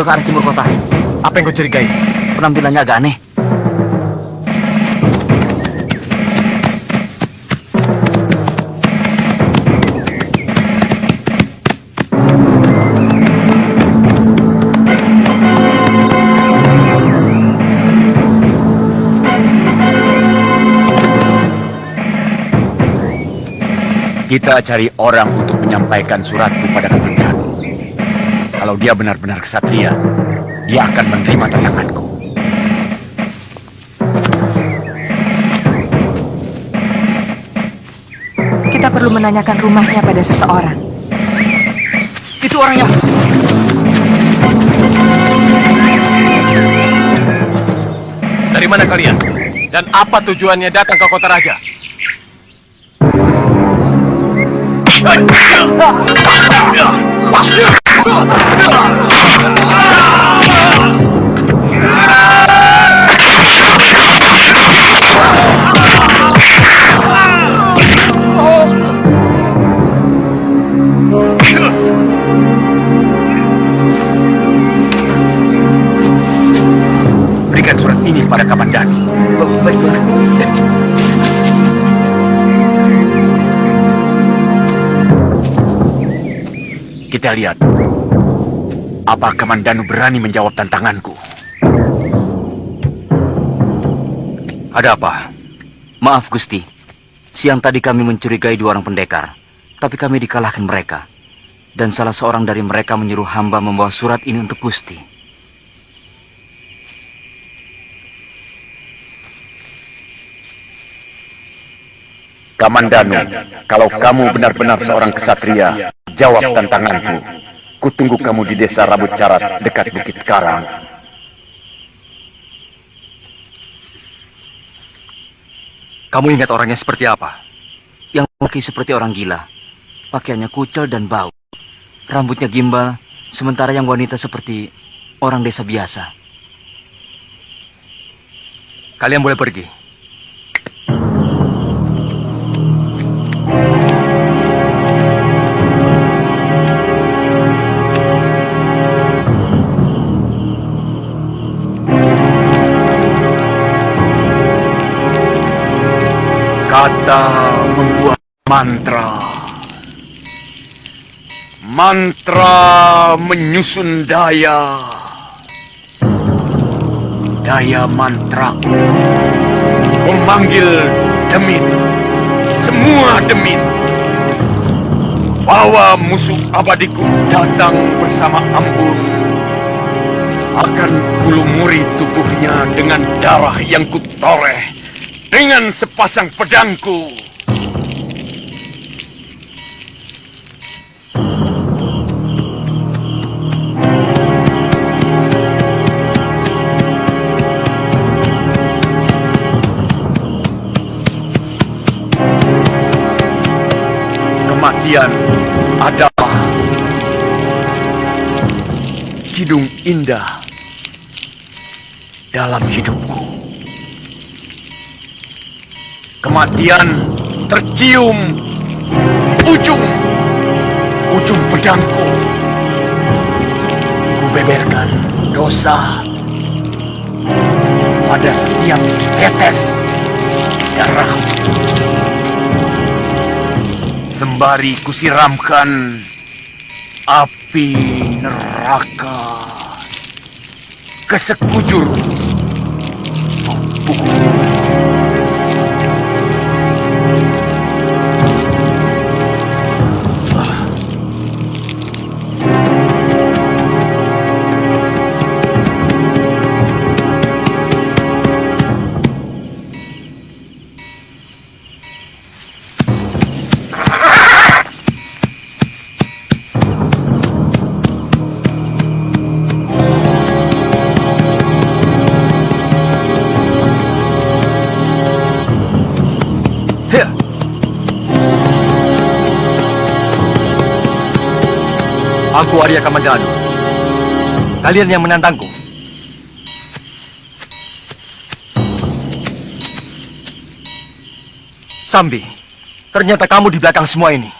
sudah ke arah timur kota. Apa yang kau curigai? Penampilannya agak aneh. Kita cari orang untuk menyampaikan suratku pada Kamandanu. Kalau dia benar-benar kesatria, dia akan menerima tantanganku. Kita perlu menanyakan rumahnya pada seseorang. Itu orangnya. Dari mana kalian? Dan apa tujuannya datang ke kota raja? Berikan surat ini pada Kamandanu. Baiklah. Kita lihat, apa Kamandanu berani menjawab tantanganku? Ada apa? Maaf, Gusti. Siang tadi kami mencurigai 2 orang pendekar, tapi kami dikalahkan mereka. Dan salah seorang dari mereka menyuruh hamba membawa surat ini untuk Gusti. Kamandanu, kalau kamu benar-benar seorang kesatria, jawab tantanganku. Kutunggu kamu di desa Rambut Carat dekat Bukit Karang. Kamu ingat orangnya seperti apa? Yang pakai seperti orang gila. Pakaiannya kucel dan bau. Rambutnya gimbal, sementara yang wanita seperti orang desa biasa. Kalian boleh pergi. Kata membuat mantra. Mantra menyusun daya. Daya mantra memanggil demit. Semua demit. Bawa musuh abadiku datang bersama Ambun. Akan kulumuri tubuhnya dengan darah yang kutoreh. Dengan sepasang pedangku. Kematian adalah kidung indah dalam hidupku. Kematian tercium ujung pedangku. Kubeberkan dosa pada setiap tetes darah. Sembari kusiramkan api neraka ke sekujur tubuhku. Aku Arya Kamandanu. Kalian yang menantangku. Sambi, ternyata kamu di belakang semua ini.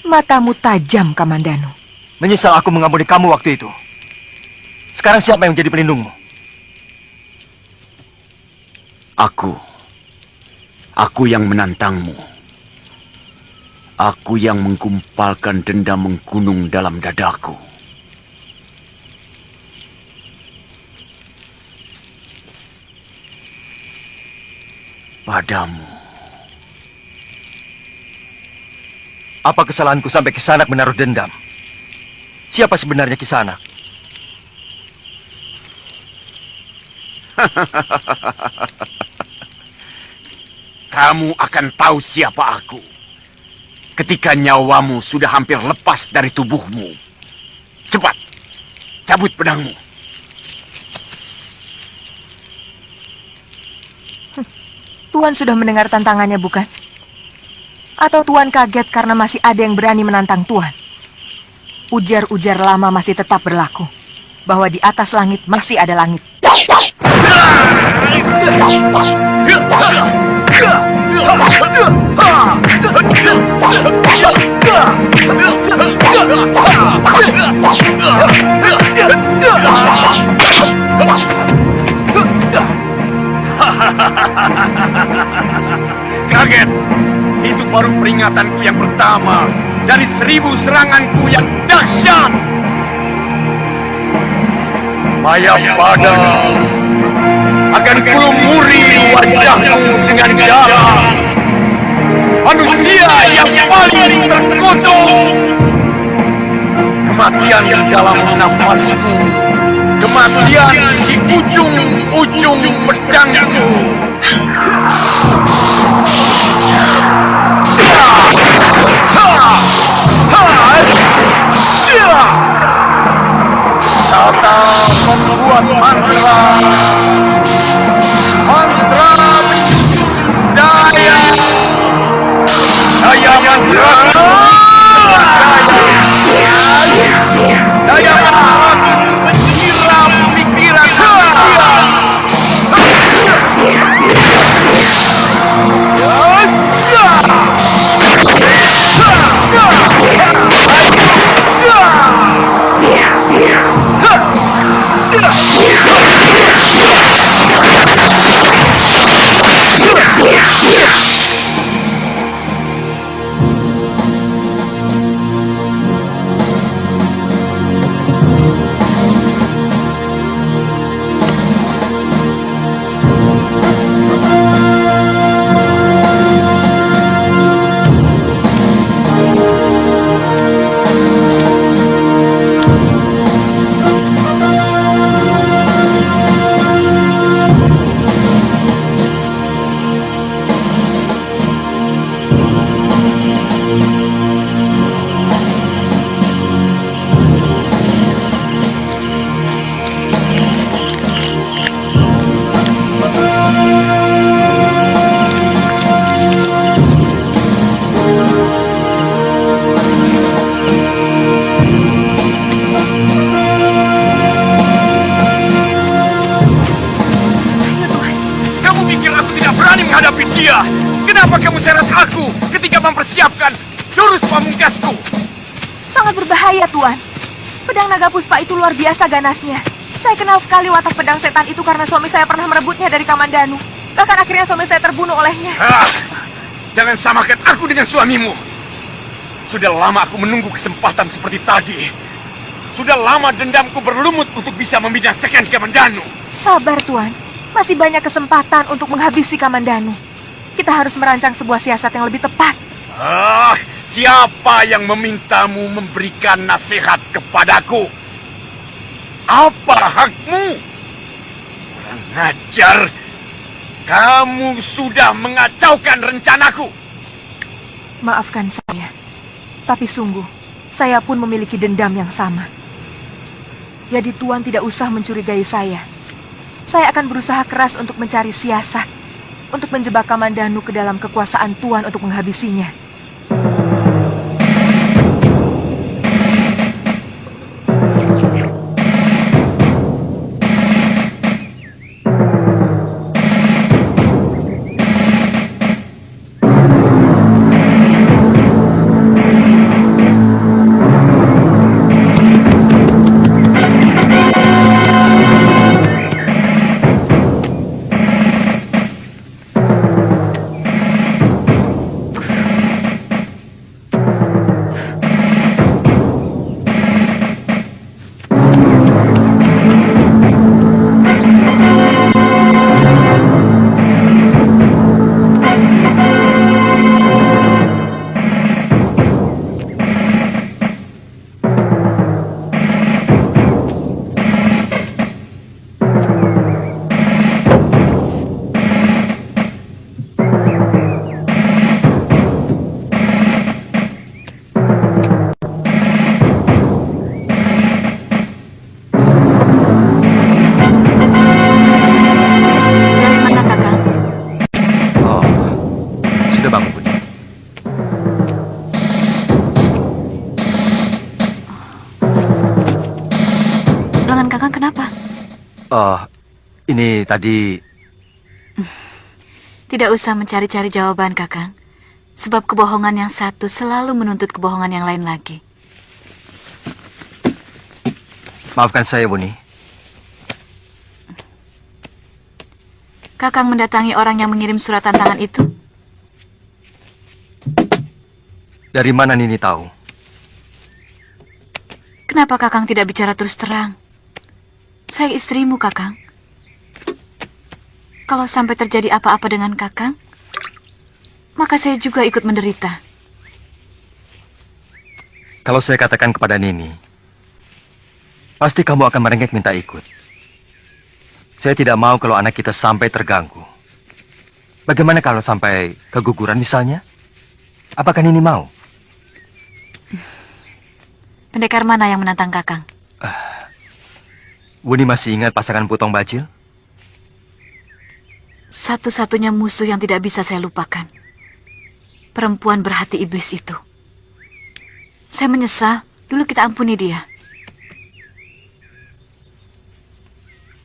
Matamu tajam, Kamandanu. Menyesal aku mengampuni kamu waktu itu. Sekarang siapa yang menjadi pelindungmu? Aku yang menantangmu. Aku yang menggumpalkan dendam menggunung dalam dadaku. Padamu. Apa kesalahanku sampai Kisanak menaruh dendam? Siapa sebenarnya Kisanak? Kamu akan tahu siapa aku ketika nyawamu sudah hampir lepas dari tubuhmu. Cepat, cabut pedangmu. Tuan sudah mendengar tantangannya, bukan? Atau Tuan kaget karena masih ada yang berani menantang Tuan? Ujar-ujar lama masih tetap berlaku, bahwa di atas langit masih ada langit. Kaget? Itu baru peringatanku yang pertama dari 1000 seranganku yang dahsyat. Mayapada akan kulumuri wajahmu dengan darah. Manusia yang paling terkutuk. Kematian di dalam nafasmu. Kematian di ujung-ujung pedangku. Tata membuat mantra. Mantra daya. Daya mantra. Daya mantra menyiram pikiran manusia. Kenapa kamu seret aku ketika mempersiapkan jurus pamungkasku? Sangat berbahaya, Tuan. Pedang naga puspa itu luar biasa ganasnya. Saya kenal sekali watak pedang setan itu karena suami saya pernah merebutnya dari Kamandanu. Bahkan akhirnya suami saya terbunuh olehnya. Jangan samakan aku dengan suamimu. Sudah lama aku menunggu kesempatan seperti tadi. Sudah lama dendamku berlumut untuk bisa membinasakan Kamandanu. Sabar, Tuan. Masih banyak kesempatan untuk menghabisi Kamandanu. Kita harus merancang sebuah siasat yang lebih tepat. Siapa yang memintamu memberikan nasihat kepadaku? Apa hakmu? Kurang ajar. Kamu sudah mengacaukan rencanaku. Maafkan saya. Tapi sungguh, saya pun memiliki dendam yang sama. Jadi Tuan tidak usah mencurigai saya. Saya akan berusaha keras untuk mencari siasat, untuk menjebak Kamandanu ke dalam kekuasaan Tuan untuk menghabisinya. Oh, ini tadi... Tidak usah mencari-cari jawaban, Kakang. Sebab kebohongan yang satu selalu menuntut kebohongan yang lain lagi. Maafkan saya, Wuni. Kakang mendatangi orang yang mengirim surat tantangan itu? Dari mana Nini tahu? Kenapa Kakang tidak bicara terus terang? Saya istrimu, Kakang. Kalau sampai terjadi apa-apa dengan Kakang, maka saya juga ikut menderita. Kalau saya katakan kepada Nini, pasti kamu akan merengek minta ikut. Saya tidak mau kalau anak kita sampai terganggu. Bagaimana kalau sampai keguguran misalnya? Apakah Nini mau? Pendekar mana yang menantang Kakang? Wuni masih ingat pasangan Putong Bajil? Satu-satunya musuh yang tidak bisa saya lupakan. Perempuan berhati iblis itu. Saya menyesal, dulu kita ampuni dia.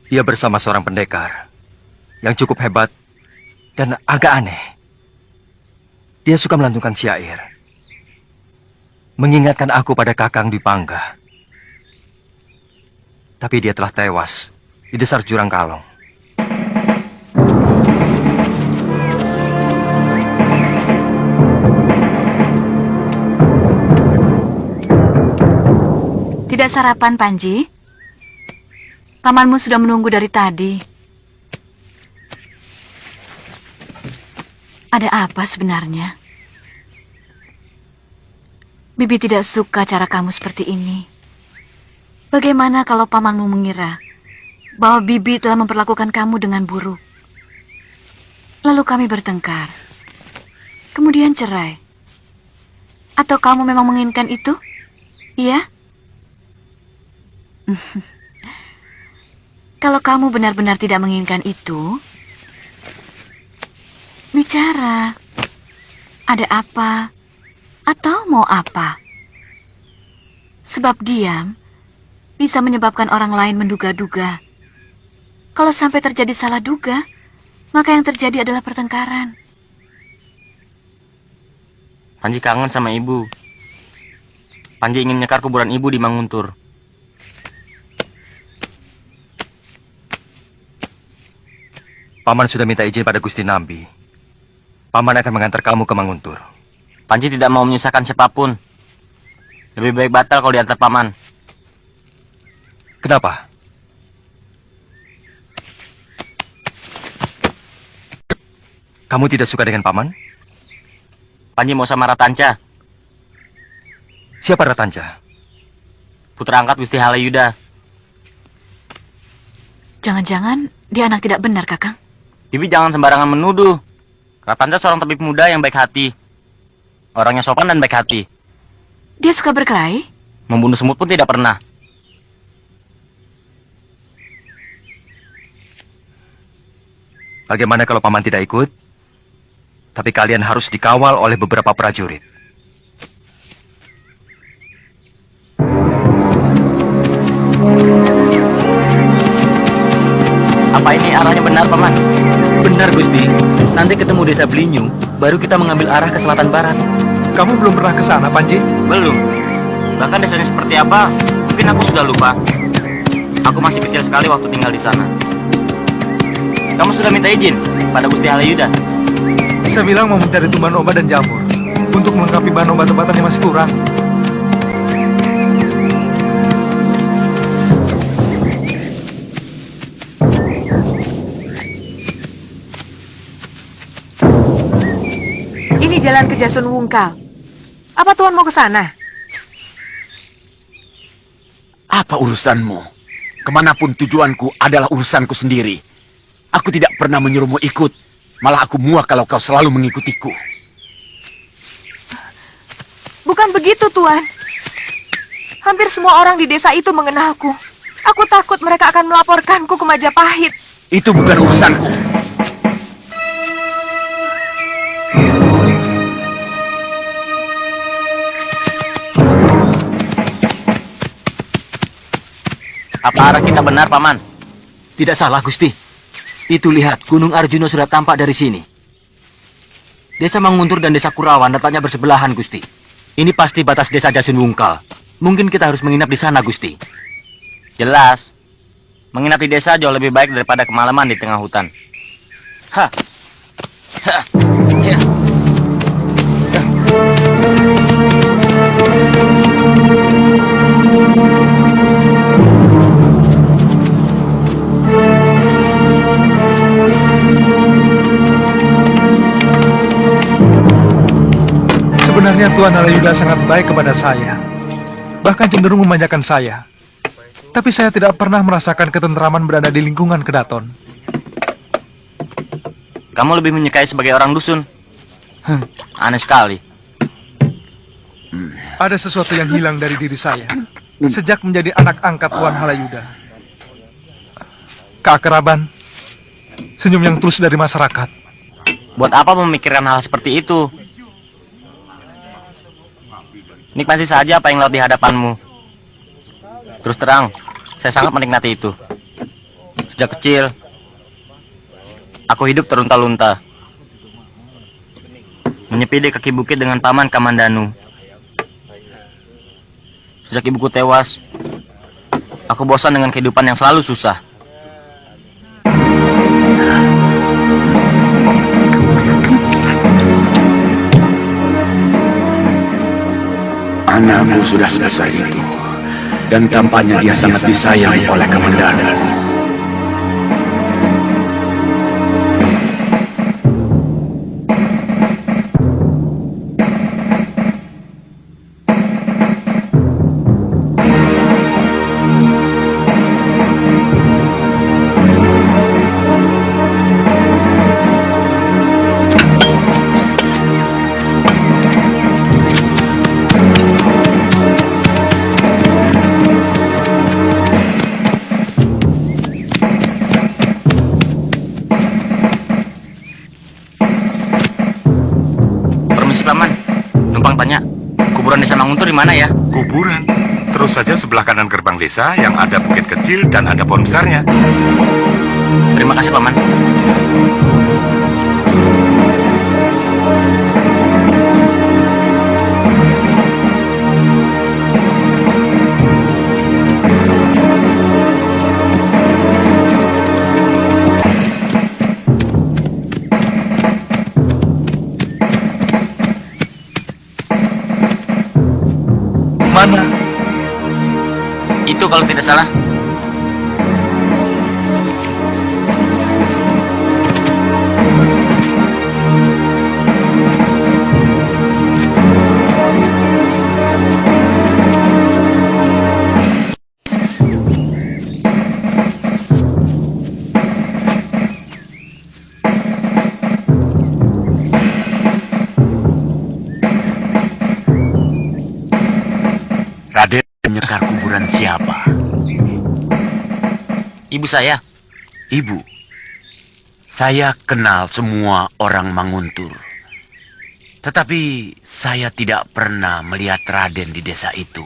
Dia bersama seorang pendekar yang cukup hebat dan agak aneh. Dia suka melantunkan syair, mengingatkan aku pada Kakang Dwi Pangga. Tapi dia telah tewas di dasar jurang Kalong. Tidak sarapan, Panji? Pamanmu sudah menunggu dari tadi. Ada apa sebenarnya? Bibi tidak suka cara kamu seperti ini. Bagaimana kalau pamanmu mengira bahwa Bibi telah memperlakukan kamu dengan buruk? Lalu kami bertengkar. Kemudian cerai. Atau kamu memang menginginkan itu? Iya? Kalau kamu benar-benar tidak menginginkan itu, bicara. Ada apa? Atau mau apa? Sebab diam bisa menyebabkan orang lain menduga-duga. Kalau sampai terjadi salah duga, maka yang terjadi adalah pertengkaran. Panji kangen sama ibu. Panji ingin nyekar kuburan ibu di Manguntur. Paman sudah minta izin pada Gusti Nambi. Paman akan mengantar kamu ke Manguntur. Panji tidak mau menyusahkan siapapun. Lebih baik batal kalau diantar paman. Kenapa? Kamu tidak suka dengan paman? Panji mau sama Ratanca, Siapa Ratanca? putra angkat Gusti Halayuda. Jangan-jangan dia anak tidak benar, Kakang. Bibi jangan sembarangan menuduh. Ratanca seorang tabib muda yang baik hati. Orangnya sopan dan baik hati. Dia suka berkelahi? Membunuh semut pun tidak pernah. Bagaimana kalau paman tidak ikut? Tapi kalian harus dikawal oleh beberapa prajurit. Apa ini arahnya benar, Paman? Benar, Gusti. Nanti ketemu desa Belinyu, baru kita mengambil arah ke selatan barat. Kamu belum pernah ke sana, Panji? Belum. Bahkan desanya seperti apa, mungkin aku sudah lupa. Aku masih kecil sekali waktu tinggal di sana. Kamu sudah minta izin pada Gusti Halayuda? Saya bilang mau mencari tumban obat dan jamur untuk melengkapi bahan obat-obatan yang masih kurang. Ini jalan ke Jasun Wungkal. Apa Tuan mau ke sana? Apa urusanmu? Kemanapun tujuanku adalah urusanku sendiri. Aku tidak pernah menyuruhmu ikut. Malah aku muak kalau kau selalu mengikutiku. Bukan begitu, Tuan. Hampir semua orang di desa itu mengenalku. Aku takut mereka akan melaporkanku ke Majapahit. Itu bukan urusanku. Apa arah kita benar, Paman? Tidak salah, Gusti. Itu lihat, Gunung Arjuna sudah tampak dari sini. Desa Manguntur dan Desa Kurawan letaknya bersebelahan, Gusti. Ini pasti batas Desa Jasun Wungkal. Mungkin kita harus menginap di sana, Gusti. Jelas. Menginap di desa jauh lebih baik daripada kemalaman di tengah hutan. Hah. Hah. Ya. Sebenarnya Tuan Halayuda sangat baik kepada saya. Bahkan cenderung memanjakan saya. Tapi saya tidak pernah merasakan ketentraman berada di lingkungan Kedaton. Kamu lebih menyukai sebagai orang dusun. Aneh sekali. Ada sesuatu yang hilang dari diri saya sejak menjadi anak angkat Tuan Halayuda. Keakraban, senyum yang tulus dari masyarakat. Buat apa memikirkan hal seperti itu? Nikmati saja apa yang lewat di hadapanmu. Terus terang, saya sangat menikmati itu. Sejak kecil, aku hidup terlunta-lunta. Menyepi di kaki bukit dengan paman Kamandanu. Sejak ibuku tewas, aku bosan dengan kehidupan yang selalu susah. Anakmu sudah sebesar itu, dan tampaknya dia sangat disayang oleh Kamandanu. Paman, numpang tanya, kuburan Desa Manguntur di mana ya? Kuburan? Terus saja sebelah kanan gerbang desa yang ada bukit kecil dan ada pohon besarnya. Terima kasih, Paman. Mana? Itu kalau tidak salah. Raden menyekar kuburan siapa? Ibu saya. Ibu. Saya kenal semua orang Manguntur. Tetapi saya tidak pernah melihat Raden di desa itu.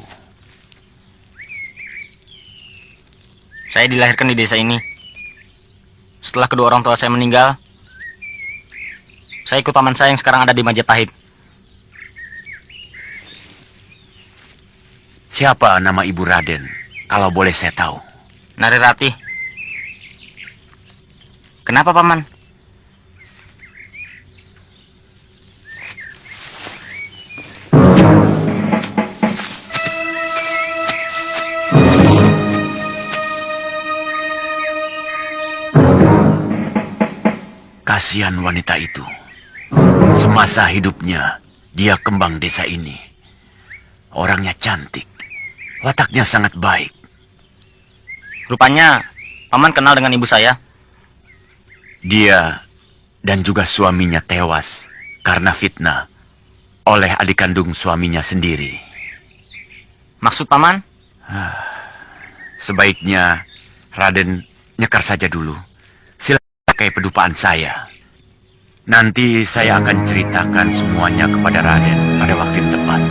Saya dilahirkan di desa ini. Setelah kedua orang tua saya meninggal, saya ikut paman saya yang sekarang ada di Majapahit. Siapa nama ibu Raden, kalau boleh saya tahu? Nari Rati. Kenapa, Paman? Kasihan wanita itu. Semasa hidupnya, dia kembang desa ini. Orangnya cantik. Wataknya sangat baik. Rupanya, Paman kenal dengan ibu saya. Dia dan juga suaminya tewas karena fitnah oleh adik kandung suaminya sendiri. Maksud Paman? Sebaiknya Raden nyekar saja dulu. Silakan pakai pedupaan saya. Nanti saya akan ceritakan semuanya kepada Raden pada waktu yang tepat.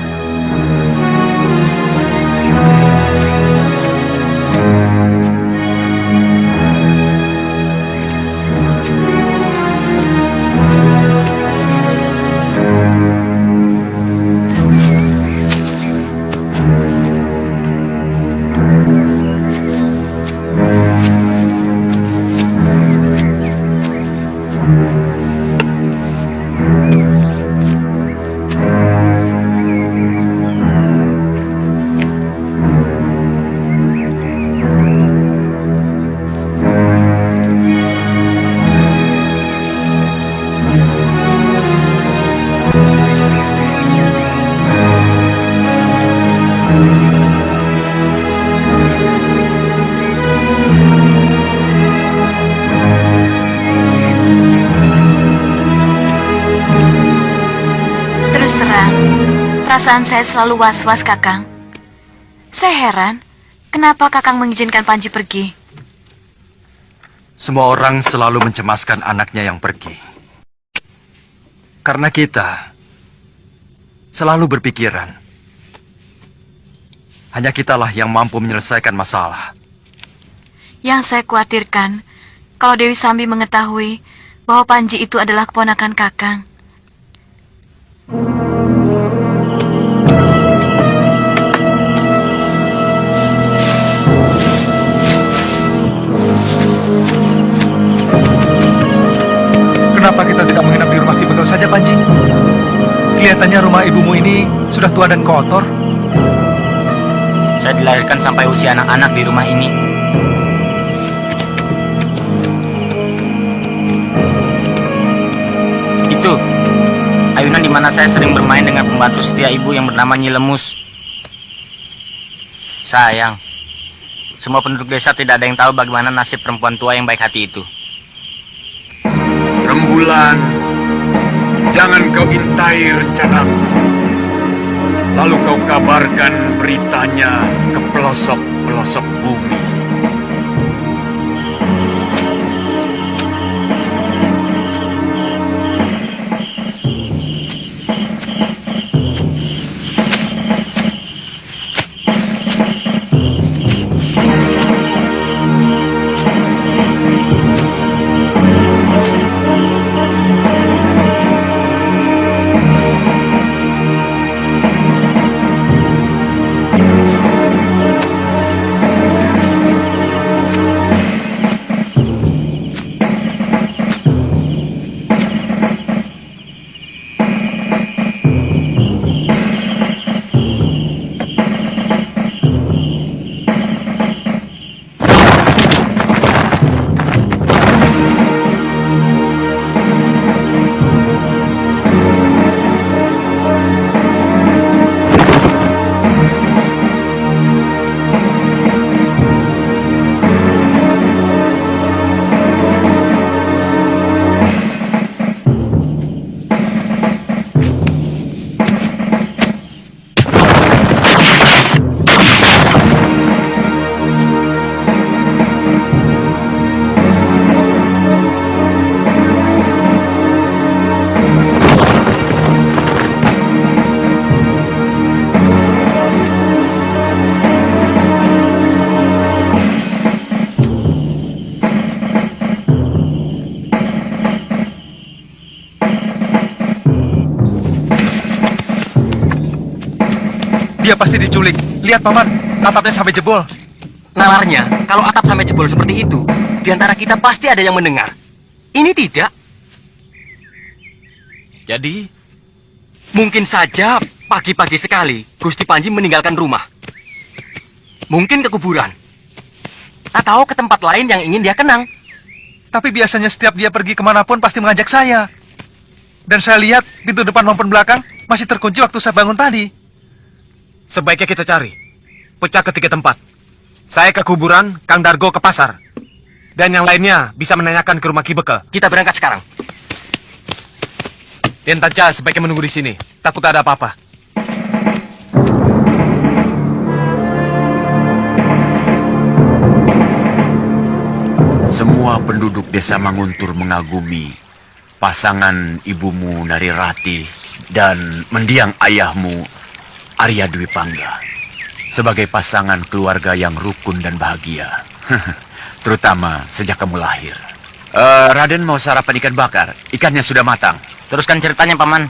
Terus terang, perasaan saya selalu was-was, Kakang. Saya heran, kenapa Kakang mengizinkan Panji pergi? Semua orang selalu mencemaskan anaknya yang pergi. Karena kita selalu berpikiran, hanya kitalah yang mampu menyelesaikan masalah. Yang saya khawatirkan, kalau Dewi Sambi mengetahui bahwa Panji itu adalah keponakan Kakang. Kenapa kita tidak menginap di rumah Ki Bekel saja, Panji? Kelihatannya rumah ibumu ini sudah tua dan kotor. Saya dilahirkan sampai usia anak-anak di rumah ini. Itu ayunan di mana saya sering bermain dengan pembantu setia ibu yang bernama Nyi Lemus. Sayang, semua penduduk desa tidak ada yang tahu bagaimana nasib perempuan tua yang baik hati itu. Rembulan, jangan kau intai rencanaku. Lalu kau kabarkan beritanya ke pelosok-pelosok bumi. Dia pasti diculik. Lihat, Paman, atapnya sampai jebol. Nalarnya, kalau atap sampai jebol seperti itu, di antara kita pasti ada yang mendengar. Ini tidak. Jadi, Mungkin saja pagi-pagi sekali Gusti Panji meninggalkan rumah. Mungkin ke kuburan. Atau ke tempat lain yang ingin dia kenang. Tapi biasanya setiap dia pergi kemanapun pasti mengajak saya. Dan saya lihat pintu depan maupun belakang masih terkunci waktu saya bangun tadi. sebaiknya kita cari. Pecah ke 3 tempat. Saya ke kuburan, Kang Dargo ke pasar. Dan yang lainnya bisa menanyakan ke rumah Ki Bekel. Kita berangkat sekarang. Den Tanja sebaiknya menunggu di sini. Takut ada apa-apa. Semua penduduk desa Manguntur mengagumi pasangan ibumu Narirati dan mendiang ayahmu Arya Dwi Pangga sebagai pasangan keluarga yang rukun dan bahagia. Terutama sejak kamu lahir. Raden mau sarapan ikan bakar. Ikannya sudah matang. Teruskan ceritanya, Paman.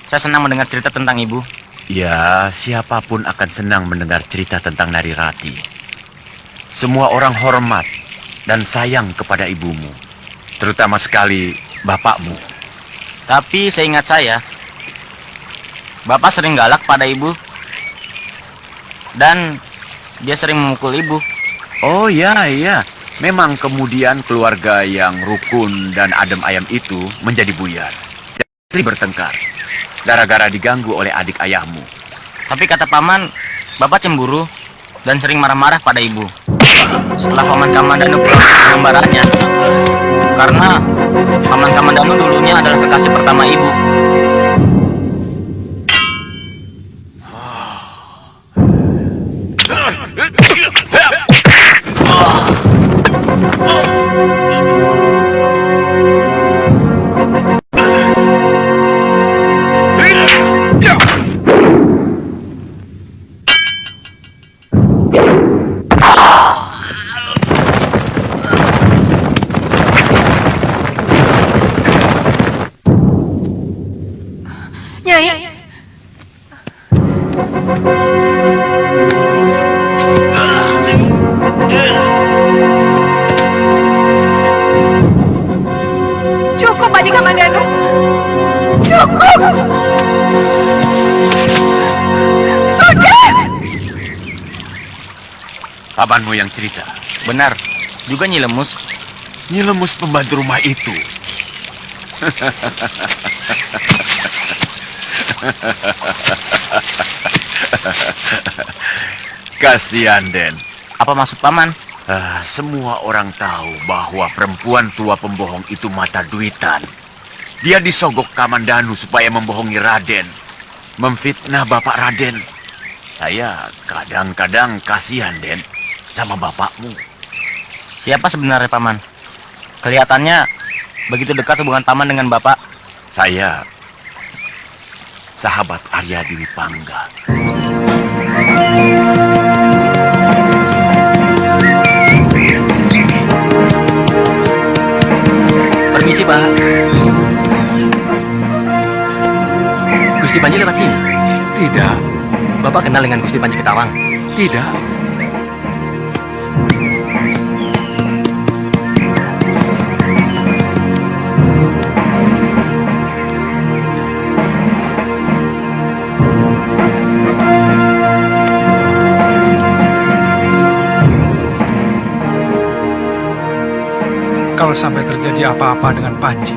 Saya senang mendengar cerita tentang ibu. Ya, siapapun akan senang mendengar cerita tentang Narirati. Semua orang hormat dan sayang kepada ibumu. Terutama sekali bapakmu. Tapi seingat saya, Bapak sering galak pada ibu. Dan dia sering memukul ibu. Oh ya, iya. Memang kemudian keluarga yang rukun dan adem ayam itu menjadi buyar. Dan bertengkar. Gara-gara diganggu oleh adik ayahmu. Tapi kata Paman, Bapak cemburu dan sering marah-marah pada ibu. Setelah Paman Kamandanu pulang ke gambarannya. Karena Paman Kamandanu dulunya adalah kekasih pertama ibu. Padi Kamandanu. Cukup! Sudah! Pamanmu yang cerita. Benar, juga Nyi Lemus. Nyi Lemus pembantu rumah itu. Kasihan, Den. Apa maksud paman? Semua orang tahu bahwa perempuan tua pembohong itu mata duitan. Dia disogok Kamandanu supaya membohongi Raden, memfitnah bapak Raden. Saya kadang-kadang kasihan, Den, sama bapakmu. Siapa sebenarnya paman? Kelihatannya begitu dekat hubungan paman dengan bapak. Saya sahabat Arya Dwi Pangga. Permisi, Pak. Gusti Panji lewat sini? Tidak, Bapak kenal dengan Gusti Panji Ketawang? tidak. Kalau sampai terjadi apa-apa dengan Panji,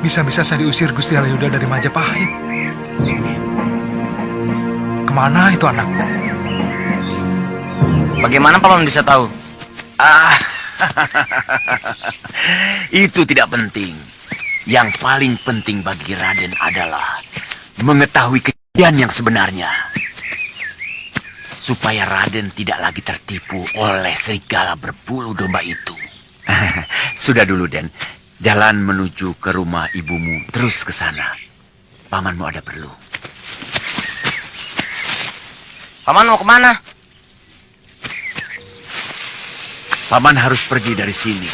bisa-bisa saya diusir Gusti Halayuda dari Majapahit. Kemana itu anak? Bagaimana paman bisa tahu? Itu tidak penting. Yang paling penting bagi Raden adalah mengetahui kejadian yang sebenarnya. Supaya Raden tidak lagi tertipu oleh serigala berbulu domba itu. Sudah dulu, Den. Jalan menuju ke rumah ibumu, terus ke sana. Pamanmu ada perlu. Paman mau kemana? Paman harus pergi dari sini.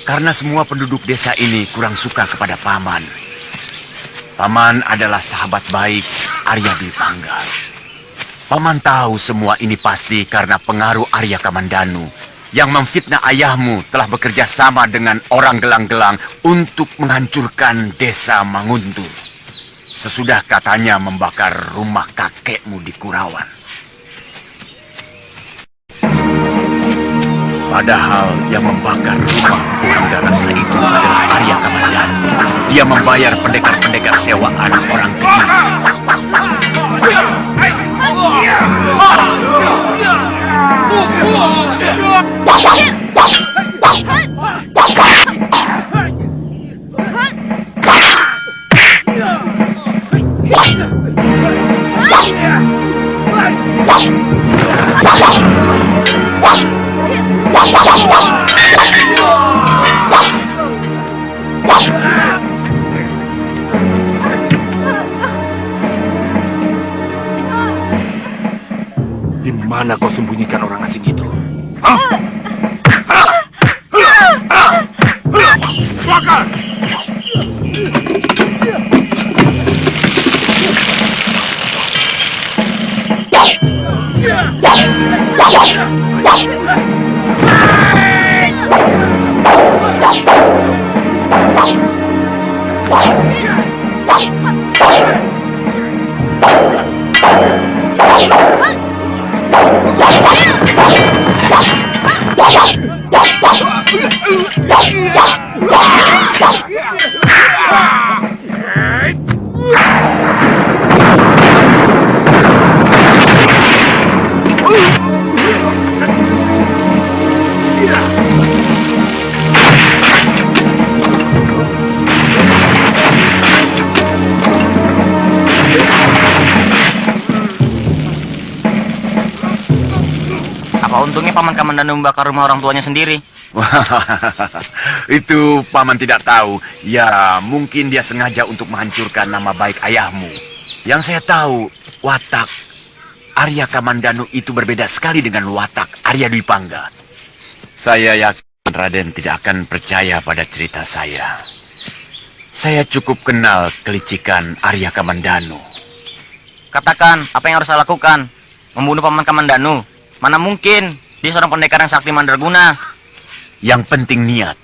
Karena semua penduduk desa ini kurang suka kepada Paman. Paman adalah sahabat baik Arya Dwi Pangga. Paman tahu semua ini pasti karena pengaruh Arya Kamandanu yang memfitnah ayahmu telah bekerja sama dengan orang gelang-gelang untuk menghancurkan desa Manguntur. Sesudah katanya membakar rumah kakekmu di Kurawan. Padahal yang membakar rumah orang Daraksa itu adalah Arya Kamandanu. Dia membayar pendekar-pendekar sewaan orang keji. Di mana kau sembunyikan orang asing itu? Bakar! Apa untungnya paman Kamandanu membakar rumah orang tuanya sendiri? Itu Paman tidak tahu. Ya, mungkin dia sengaja untuk menghancurkan nama baik ayahmu. Yang saya tahu, watak Arya Kamandanu itu berbeda sekali dengan watak Arya Dwi Pangga. Saya yakin Raden tidak akan percaya pada cerita saya. Saya cukup kenal kelicikan Arya Kamandanu. Katakan, apa yang harus saya lakukan? Membunuh paman Kamandanu? Mana mungkin? Dia seorang pendekar yang sakti mandraguna. Yang penting niat.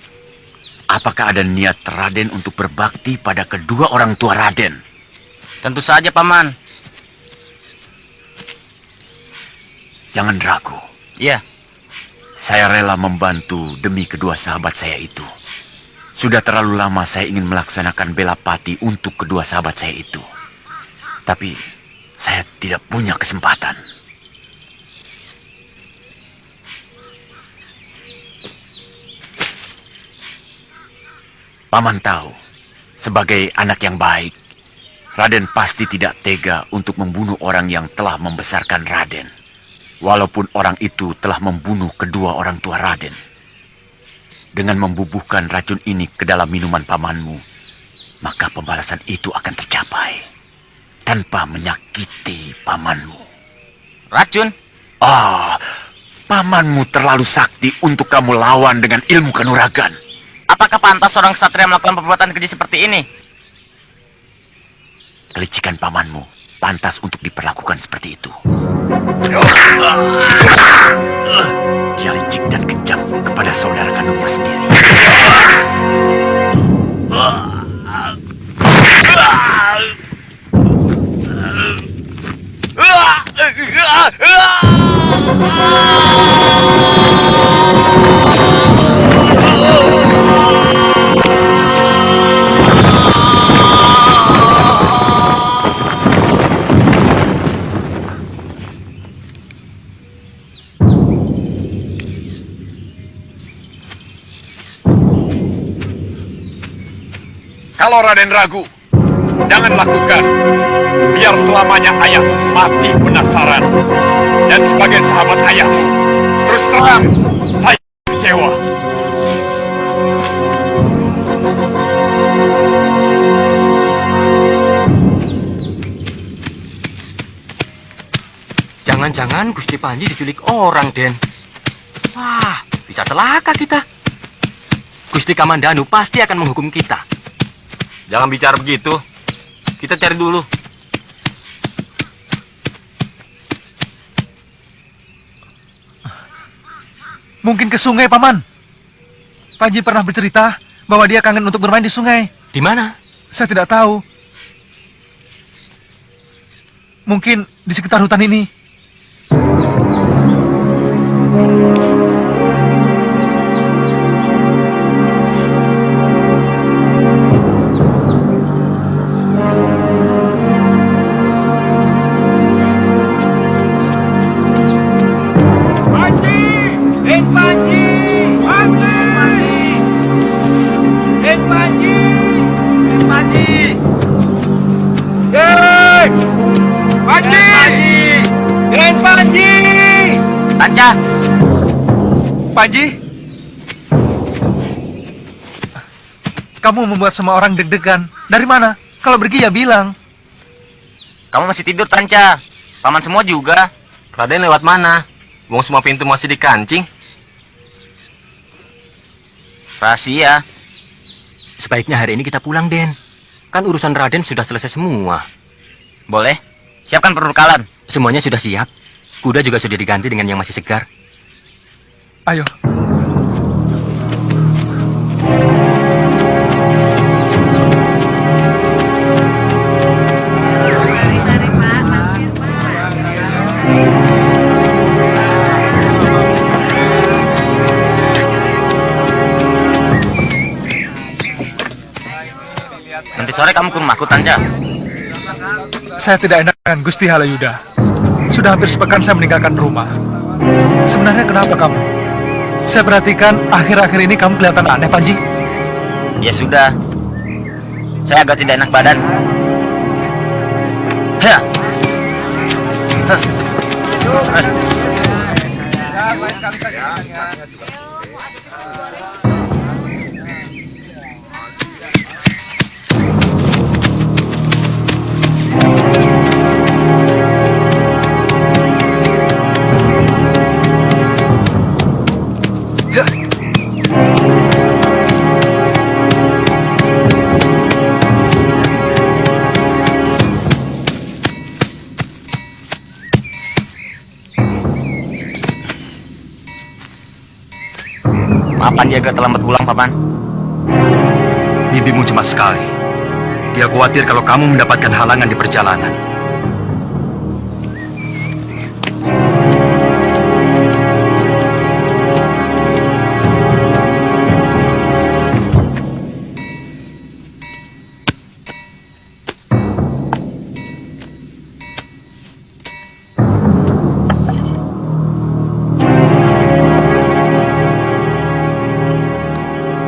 Apakah ada niat Raden untuk berbakti pada kedua orang tua Raden? Tentu saja, Paman. Jangan ragu. Iya. Saya rela membantu demi kedua sahabat saya itu. Sudah terlalu lama saya ingin melaksanakan bela pati untuk kedua sahabat saya itu. Tapi saya tidak punya kesempatan. Paman tahu, sebagai anak yang baik, Raden pasti tidak tega untuk membunuh orang yang telah membesarkan Raden. Walaupun orang itu telah membunuh kedua orang tua Raden. Dengan membubuhkan racun ini ke dalam minuman pamanmu, maka pembalasan itu akan tercapai tanpa menyakiti pamanmu. Racun? Pamanmu terlalu sakti untuk kamu lawan dengan ilmu kanuragan. Apakah pantas seorang ksatria melakukan perbuatan keji seperti ini? Kelicikan pamanmu pantas untuk diperlakukan seperti itu. Dia licik dan kejam kepada saudara kandungnya sendiri. Kalau Raden ragu, jangan lakukan. Biar selamanya ayahmu mati penasaran. Dan sebagai sahabat ayahmu, terus terang, saya kecewa. Jangan-jangan Gusti Panji diculik orang, Den. Wah, bisa celaka kita. Gusti Kamandanu pasti akan menghukum kita. Jangan bicara begitu. Kita cari dulu. Mungkin ke sungai, Paman. Panji pernah bercerita bahwa dia kangen untuk bermain di sungai. Di mana? Saya tidak tahu. Mungkin di sekitar hutan ini. Tanca! Panji, kamu membuat semua orang deg-degan. Dari mana? Kalau pergi ya bilang. Kamu masih tidur, Tanca. Paman semua juga. Raden lewat mana? Wong semua pintu masih dikancing. Rahasia. Sebaiknya hari ini kita pulang, Den. Kan urusan Raden sudah selesai semua. Boleh. Siapkan perbekalan. Semuanya sudah siap. Kuda juga sudah diganti dengan yang masih segar. Ayo. Nanti sore kamu ke rumahku, Tanca. Saya tidak enak dengan Gusti Halayuda. Sudah hampir sepekan saya meninggalkan rumah. Sebenarnya kenapa kamu? Saya perhatikan akhir-akhir ini kamu kelihatan aneh, Panji. Ya sudah. Saya agak tidak enak badan. Hah. Hah. Maaf Panji agak terlambat pulang, Paman. Bibimu cemas sekali. Dia khawatir kalau kamu mendapatkan halangan di perjalanan.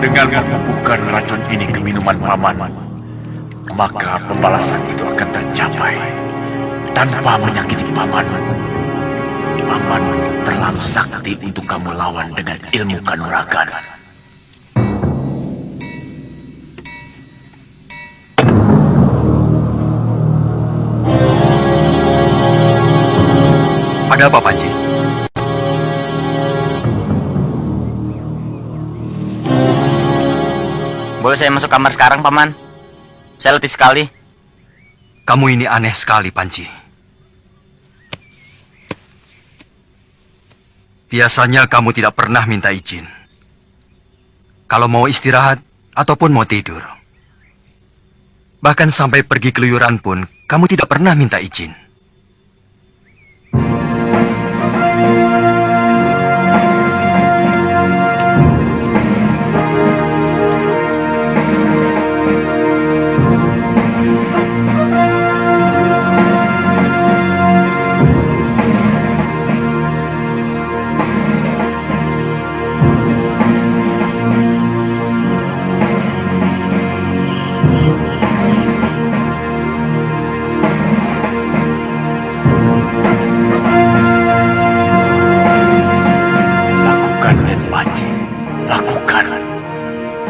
Dengan membubuhkan racun ini ke minuman paman, maka pembalasan itu akan tercapai tanpa menyakiti paman. Paman terlalu sakti untuk kamu lawan dengan ilmu kanuragan. Ada apa, Panji? Boleh saya masuk kamar sekarang, Paman? Saya letih sekali. Kamu ini aneh sekali, Panji. Biasanya kamu tidak pernah minta izin. Kalau mau istirahat ataupun mau tidur. Bahkan sampai pergi keluyuran pun, kamu tidak pernah minta izin.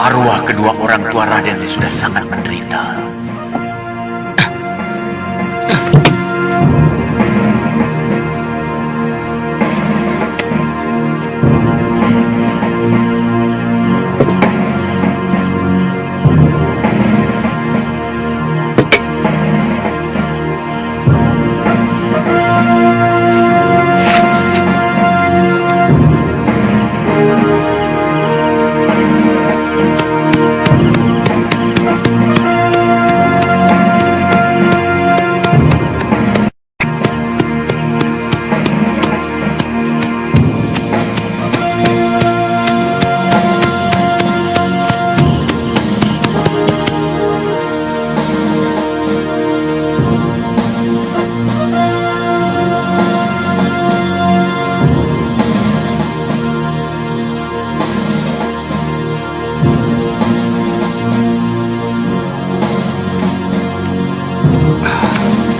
Arwah kedua orang tua Raden sudah sangat menderita.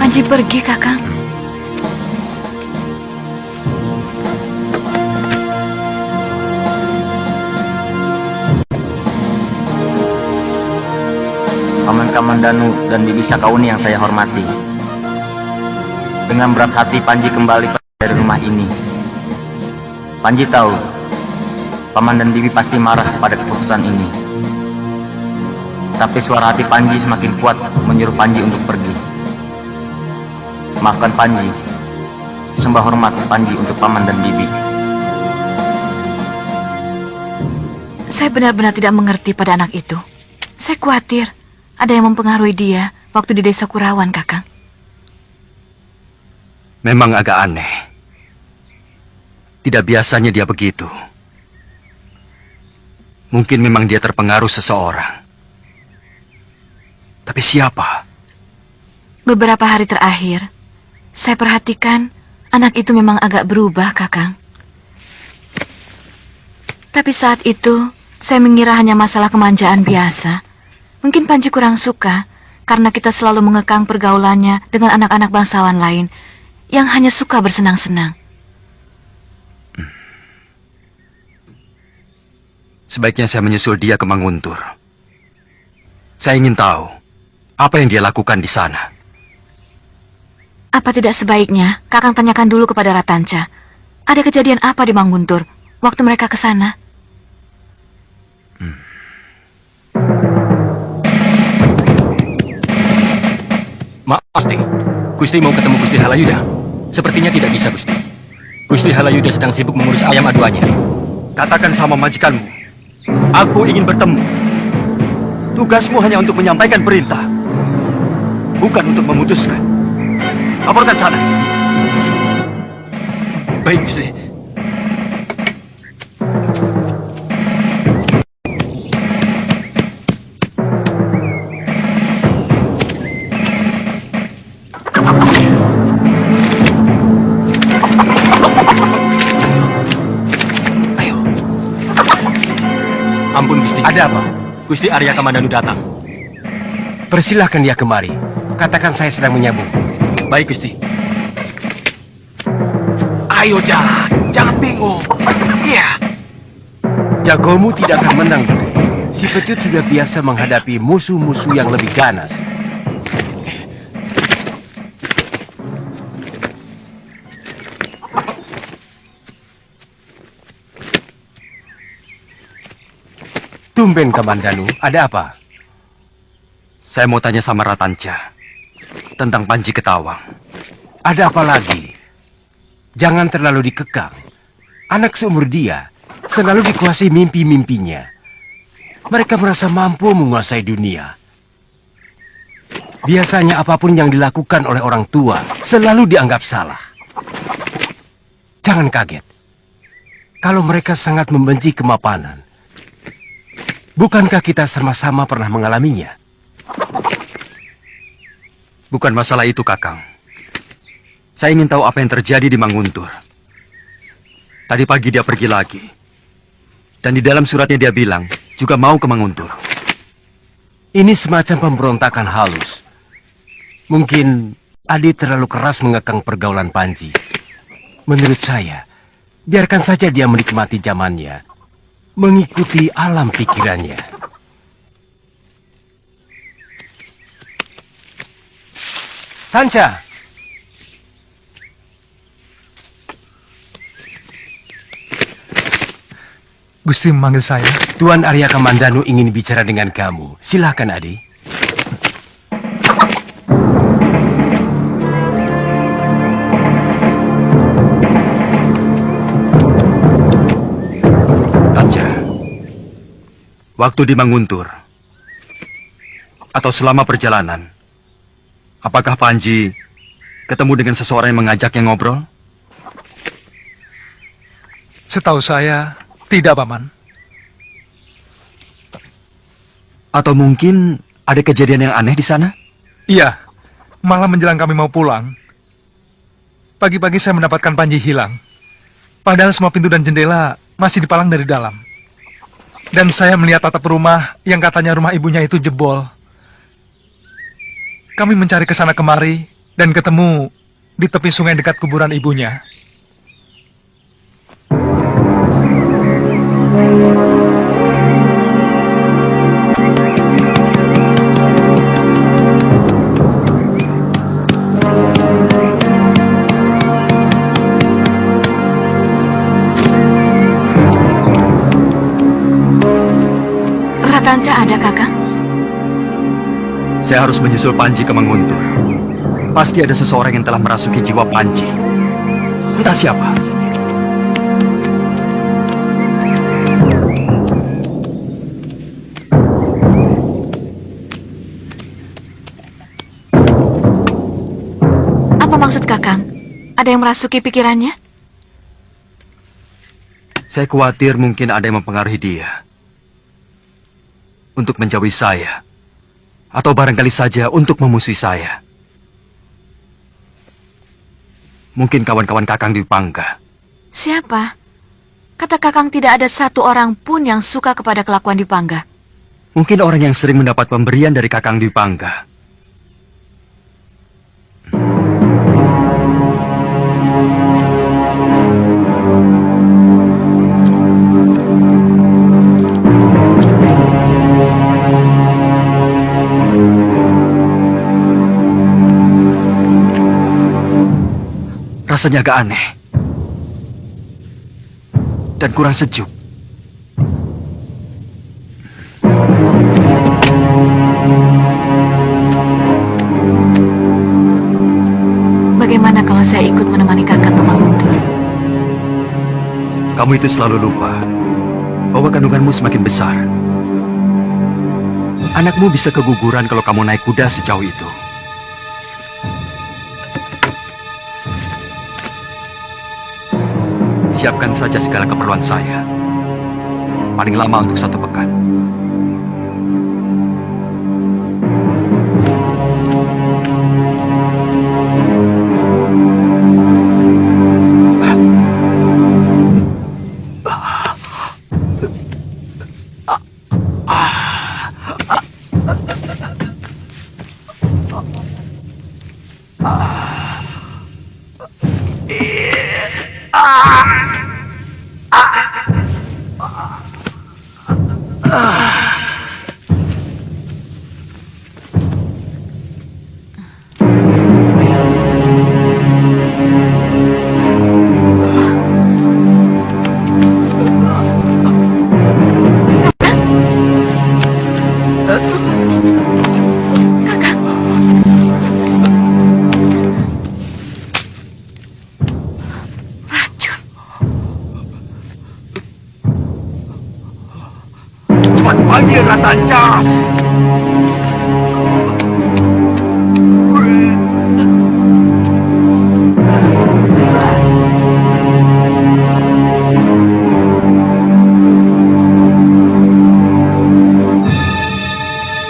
Panji pergi, Kakang. Paman Kamandanu dan Bibi Sakauni yang saya hormati. Dengan berat hati Panji kembali dari rumah ini. Panji tahu, Paman dan Bibi pasti marah pada keputusan ini. Tapi suara hati Panji semakin kuat menyuruh Panji untuk pergi. Maafkan Panji. Sembah hormat Panji untuk Paman dan Bibi. Saya benar-benar tidak mengerti pada anak itu. Saya khawatir ada yang mempengaruhi dia waktu di desa Kurawan, Kakang. Memang agak aneh. Tidak biasanya dia begitu. Mungkin memang dia terpengaruh seseorang. Tapi siapa? Beberapa hari terakhir, saya perhatikan anak itu memang agak berubah, Kakang. Tapi saat itu, saya mengira hanya masalah kemanjaan biasa. Mungkin Panji kurang suka karena kita selalu mengekang pergaulannya dengan anak-anak bangsawan lain yang hanya suka bersenang-senang. Sebaiknya saya menyusul dia ke Manguntur. Saya ingin tahu apa yang dia lakukan di sana. Apa tidak sebaiknya Kakang tanyakan dulu kepada Ratanca. Ada kejadian apa di Manguntur waktu mereka ke sana? Maaf, Gusti. Gusti mau ketemu Gusti Halayuda. Sepertinya tidak bisa, Gusti. Gusti Halayuda sedang sibuk mengurus ayam aduannya. Katakan sama majikanmu Aku ingin bertemu. Tugasmu hanya untuk menyampaikan perintah, bukan untuk memutuskan. Laporkan sana. Baik, Gusti. Ampun, Gusti. Ada apa? Gusti Arya Kamandanu datang. Persilahkan dia kemari. Katakan saya sedang menyambung. Baik, Gusti. Ayo jalan, jangan bingung. Iya. Jagomu tidak akan menang, Bude. Si Pecut sudah biasa menghadapi musuh-musuh yang lebih ganas. Tumben, Kamandanu, ada apa? Saya mau tanya sama Ratanca tentang Panji Ketawang. Ada apa lagi? Jangan terlalu dikekang. Anak seumur dia selalu dikuasai mimpi-mimpinya. Mereka merasa mampu menguasai dunia. Biasanya apapun yang dilakukan oleh orang tua selalu dianggap salah. Jangan kaget. Kalau mereka sangat membenci kemapanan. Bukankah kita sama-sama pernah mengalaminya? Bukan masalah itu, Kakang. Saya ingin tahu apa yang terjadi di Manguntur. Tadi pagi dia pergi lagi. Dan di dalam suratnya dia bilang juga mau ke Manguntur. Ini semacam pemberontakan halus. Mungkin Adi terlalu keras mengekang pergaulan Panji. Menurut saya, biarkan saja dia menikmati zamannya. Mengikuti alam pikirannya. Tanca! Gusti memanggil saya. Tuan Arya Kamandanu ingin bicara dengan kamu. Silakan, Adi. Tanca, waktu di Manguntur atau selama perjalanan, apakah Panji ketemu dengan seseorang yang mengajaknya ngobrol? Setahu saya, tidak, Paman. Atau mungkin ada kejadian yang aneh di sana? Iya, malah menjelang kami mau pulang. Pagi-pagi saya mendapatkan Panji hilang. Padahal semua pintu dan jendela masih dipalang dari dalam. Dan saya melihat atap rumah yang katanya rumah ibunya itu jebol. Kami mencari ke sana kemari dan ketemu di tepi sungai dekat kuburan ibunya. Ratanca ada, Kakang? Saya harus menyusul Panji ke Manguntur. Pasti ada seseorang yang telah merasuki jiwa Panji. Entah siapa. Apa maksud Kakang? Ada yang merasuki pikirannya? Saya khawatir mungkin ada yang mempengaruhi dia untuk menjauhi saya, atau barangkali saja untuk memusuhi saya. Mungkin kawan-kawan Kakang Dwi Pangga. Siapa? Kata Kakang tidak ada satu orang pun yang suka kepada kelakuan Dwi Pangga. Mungkin orang yang sering mendapat pemberian dari Kakang Dwi Pangga. Rasanya agak aneh. Dan kurang sejuk. Bagaimana kalau saya ikut menemani Kakang ke Manguntur? Kamu itu selalu lupa bahwa kandunganmu semakin besar. Anakmu bisa keguguran kalau kamu naik kuda sejauh itu. Siapkan saja segala keperluan saya. Paling lama untuk 1 pekan. Cepat panggil Ratanca.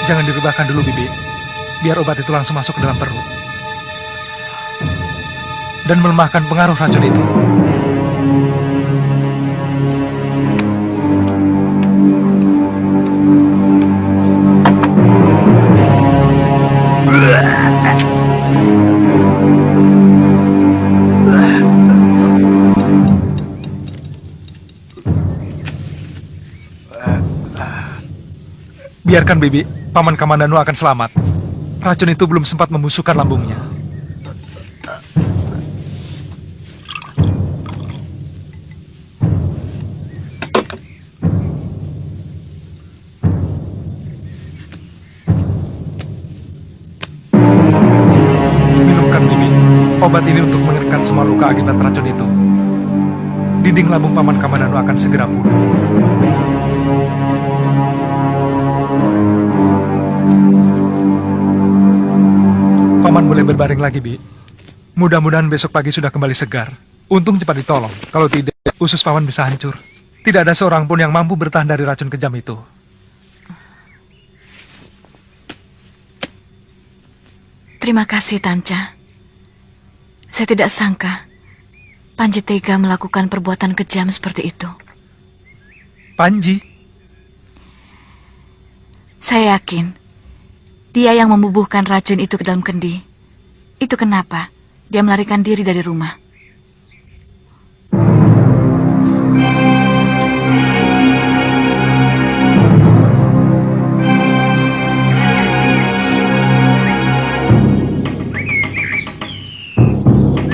Jangan direbahkan dulu, Bibi. Biar obat itu langsung masuk ke dalam perut. Dan melemahkan pengaruh racun itu. Biarkan, Bibi. Paman Kamandanu akan selamat. Racun itu belum sempat membusukkan lambungnya. Minumkan, Bibi. Obat ini untuk mengeringkan semua luka akibat racun itu. Dinding lambung Paman Kamandanu akan segera pulih. Paman boleh berbaring lagi, Bi. Mudah-mudahan besok pagi sudah kembali segar. Untung cepat ditolong. Kalau tidak, usus Paman bisa hancur. Tidak ada seorang pun yang mampu bertahan dari racun kejam itu. Terima kasih, Tanca. Saya tidak sangka Panji tega melakukan perbuatan kejam seperti itu. Panji? Saya yakin dia yang membubuhkan racun itu ke dalam kendi. Itu kenapa dia melarikan diri dari rumah.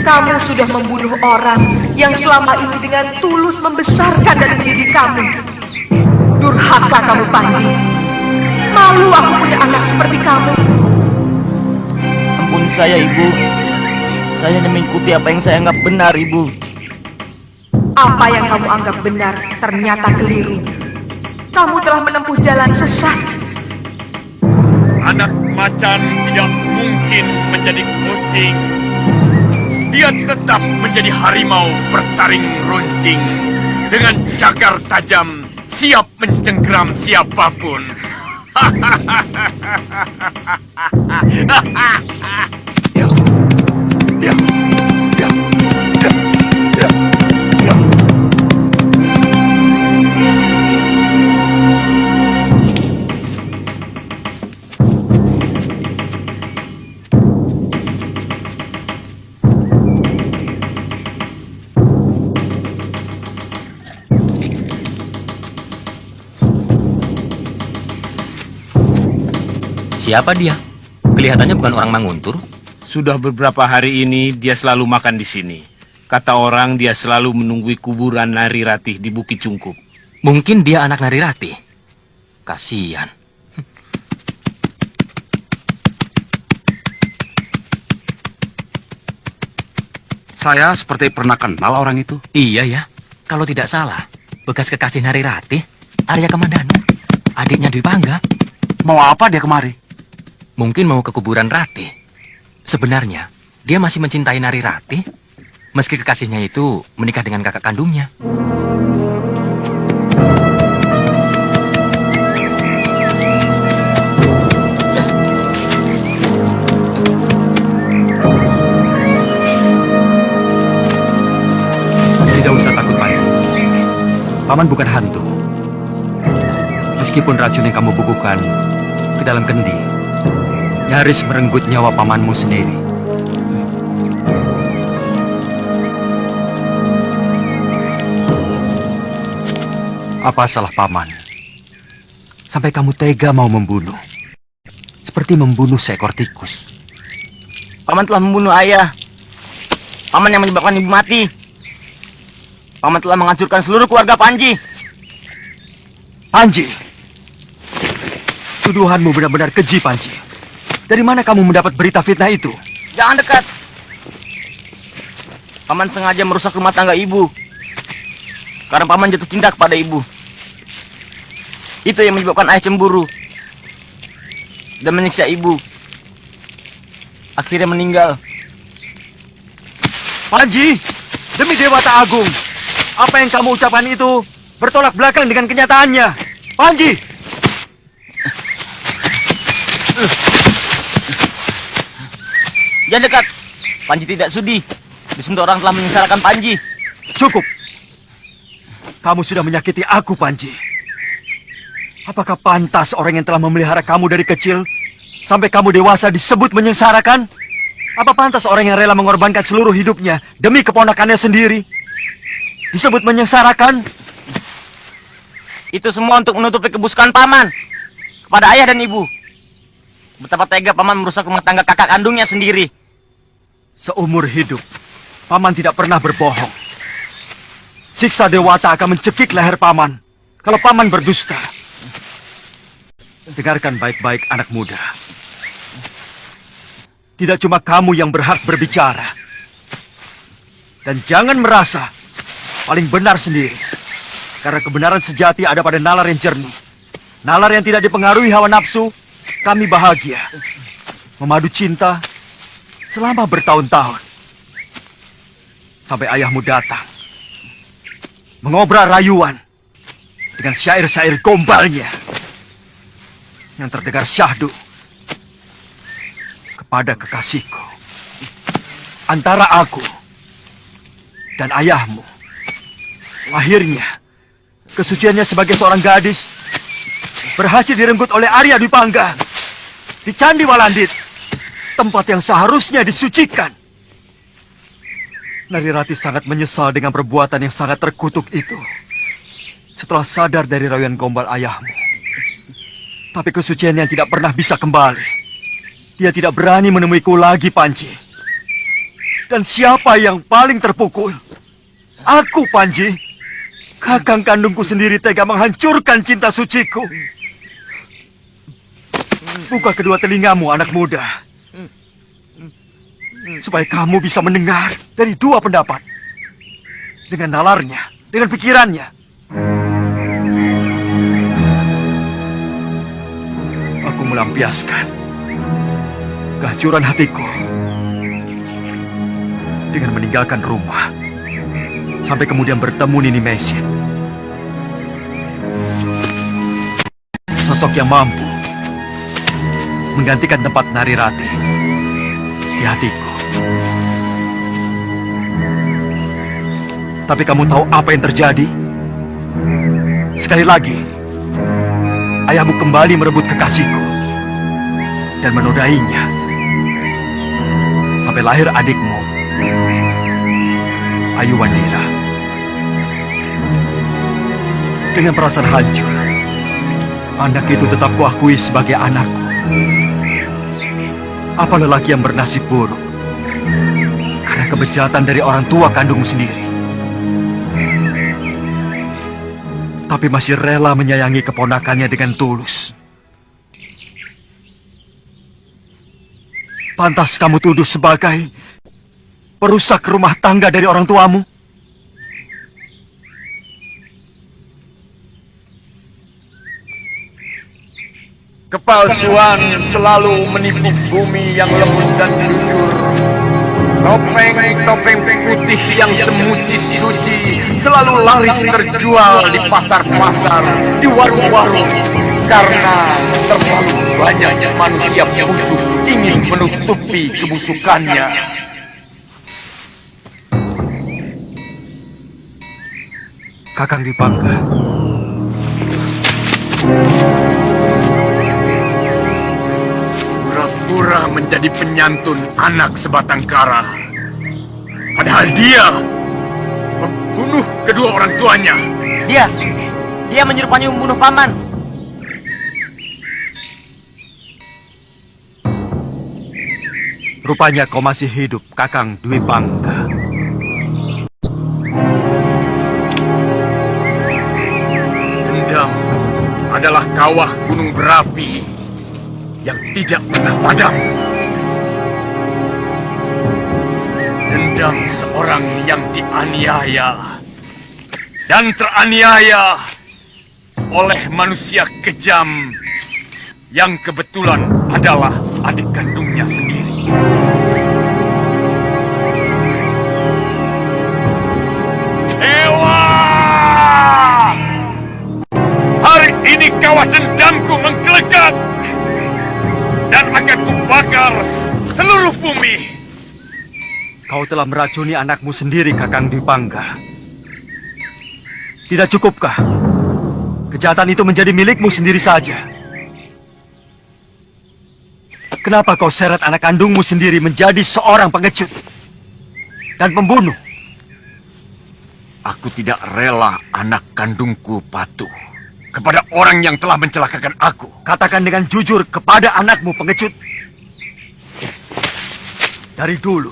Kamu sudah membunuh orang yang selama ini dengan tulus membesarkan dan mendidik kamu. Durhaka kamu, Panji. Malu aku punya anak seperti kamu. Ampun saya, Ibu. Saya hanya mengikuti apa yang saya anggap benar, Ibu. Apa yang kamu anggap benar ternyata keliru. Kamu telah menempuh jalan sesat. Anak macan tidak mungkin menjadi kucing. Dia tetap menjadi harimau bertaring runcing. Dengan cagar tajam, siap mencengkeram siapapun. Siapa dia? Kelihatannya bukan orang Manguntur. Sudah beberapa hari ini dia selalu makan di sini. Kata orang dia selalu menunggui kuburan Nari Ratih di Bukit Cungkup. Mungkin dia anak Nari Ratih. Kasihan. Saya seperti pernah kenal orang itu. Iya ya. Kalau tidak salah, bekas kekasih Nari Ratih. Arya Kamandanu, adiknya Dwi Pangga. Mau apa dia kemari? Mungkin mau ke kuburan Ratih. Sebenarnya, dia masih mencintai Nari Ratih, meski kekasihnya itu menikah dengan kakak kandungnya. Tidak usah takut, Panji. Paman bukan hantu. Meskipun racun yang kamu bubuhkan ke dalam kendi nyaris merenggut nyawa pamanmu sendiri. Apa salah paman? Sampai kamu tega mau membunuh. Seperti membunuh seekor tikus. Paman telah membunuh ayah. Paman yang menyebabkan ibu mati. Paman telah menghancurkan seluruh keluarga Panji. Panji! Tuduhanmu benar-benar keji, Panji. Dari mana kamu mendapat berita fitnah itu? Jangan dekat. Paman sengaja merusak rumah tangga ibu. Karena paman jatuh cinta kepada ibu. Itu yang menyebabkan ayah cemburu dan menyiksa ibu. Akhirnya meninggal. Panji! Demi Dewata Agung! Apa yang kamu ucapkan itu bertolak belakang dengan kenyataannya. Panji! Jangan dekat. Panji tidak sudi disentuh orang telah menyengsarakan Panji. Cukup. Kamu sudah menyakiti aku, Panji. Apakah pantas orang yang telah memelihara kamu dari kecil sampai kamu dewasa disebut menyengsarakan? Apa pantas orang yang rela mengorbankan seluruh hidupnya demi keponakannya sendiri disebut menyengsarakan? Itu semua untuk menutupi kebusukan paman kepada ayah dan ibu. Betapa tega paman merusak rumah tangga kakak kandungnya sendiri. Seumur hidup, paman tidak pernah berbohong. Siksa Dewata akan mencekik leher paman kalau paman berdusta. Dengarkan baik-baik, anak muda. Tidak cuma kamu yang berhak berbicara. Dan jangan merasa paling benar sendiri. Karena kebenaran sejati ada pada nalar yang jernih. Nalar yang tidak dipengaruhi hawa nafsu. Kami bahagia memadu cinta selama bertahun-tahun. Sampai ayahmu datang mengobral rayuan dengan syair-syair gombalnya yang terdengar syahdu kepada kekasihku. Antara aku dan ayahmu, akhirnya kesuciannya sebagai seorang gadis berhasil direnggut oleh Arya Dwi Pangga di Candi Walandit, tempat yang seharusnya disucikan. Nari Ratih sangat menyesal dengan perbuatan yang sangat terkutuk itu. Setelah sadar dari rayuan gombal ayahmu. Tapi kesucian yang tidak pernah bisa kembali. Dia tidak berani menemuiku lagi, Panji. Dan siapa yang paling terpukul? Aku, Panji. Kakang kandungku sendiri tega menghancurkan cinta suciku. Buka kedua telingamu, anak muda. Supaya kamu bisa mendengar dari dua pendapat. Dengan nalarnya, dengan pikirannya. Aku melampiaskan kehancuran hatiku dengan meninggalkan rumah. Sampai kemudian bertemu Nini Mesin. Sosok yang mampu menggantikan tempat Nari Ratih di hatiku. Tapi kamu tahu apa yang terjadi? Sekali lagi, ayahmu kembali merebut kekasihku dan menodainya. Sampai lahir adikmu, Ayu Wandira. Dengan perasaan hancur, anak itu tetap kuakui sebagai anakku. Apa lelaki yang bernasib buruk karena kebejatan dari orang tua kandungmu sendiri, tapi masih rela menyayangi keponakannya dengan tulus? Pantas kamu tuduh sebagai perusak rumah tangga dari orang tuamu? Kepalsuan selalu menipu bumi yang lembut dan jujur. Topeng-topeng putih yang semuci-suci selalu laris terjual di pasar-pasar, di warung-warung. Karena terlalu banyak manusia busuk ingin menutupi kebusukannya. Kakang Dipangga. Pura-pura menjadi penyantun anak sebatang kara. Padahal dia membunuh kedua orang tuanya. Dia menyuruh Panji membunuh paman. Rupanya kau masih hidup, Kakang Dwi Pangga. Dendam adalah kawah gunung berapi yang tidak pernah padam. Dendam seorang yang dianiaya dan teraniaya oleh manusia kejam yang kebetulan adalah adik kandungnya sendiri. Dewa! Hari ini kawah dendamku menggelegar dan akan kubakar seluruh bumi. Kau telah meracuni anakmu sendiri, Kakang Dwi Pangga. Tidak cukupkah kejahatan itu menjadi milikmu sendiri saja? Kenapa kau seret anak kandungmu sendiri menjadi seorang pengecut dan pembunuh? Aku tidak rela anak kandungku patuh kepada orang yang telah mencelakakan aku. Katakan dengan jujur kepada anakmu pengecut. Dari dulu,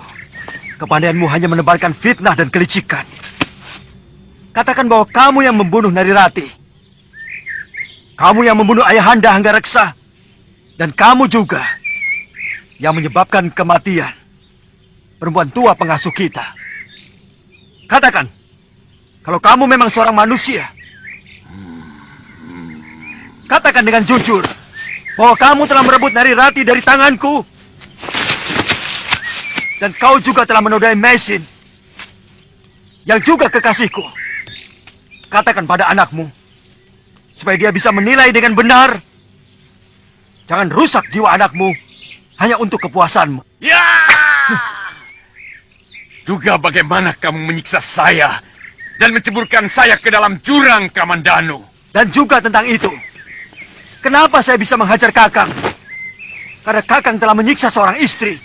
kepandaianmu hanya menebarkan fitnah dan kelicikan. Katakan bahwa kamu yang membunuh Narirati. Kamu yang membunuh Ayahanda Hanggareksa. Dan kamu juga yang menyebabkan kematian perempuan tua pengasuh kita. Katakan, kalau kamu memang seorang manusia. Katakan dengan jujur bahwa kamu telah merebut Narirati dari tanganku. Dan kau juga telah menodai Mesin, yang juga kekasihku. Katakan pada anakmu, supaya dia bisa menilai dengan benar. Jangan rusak jiwa anakmu hanya untuk kepuasanmu. Ya! Juga bagaimana kamu menyiksa saya dan menceburkan saya ke dalam jurang Kamandanu. Dan juga tentang itu, kenapa saya bisa menghajar Kakang? Karena Kakang telah menyiksa seorang istri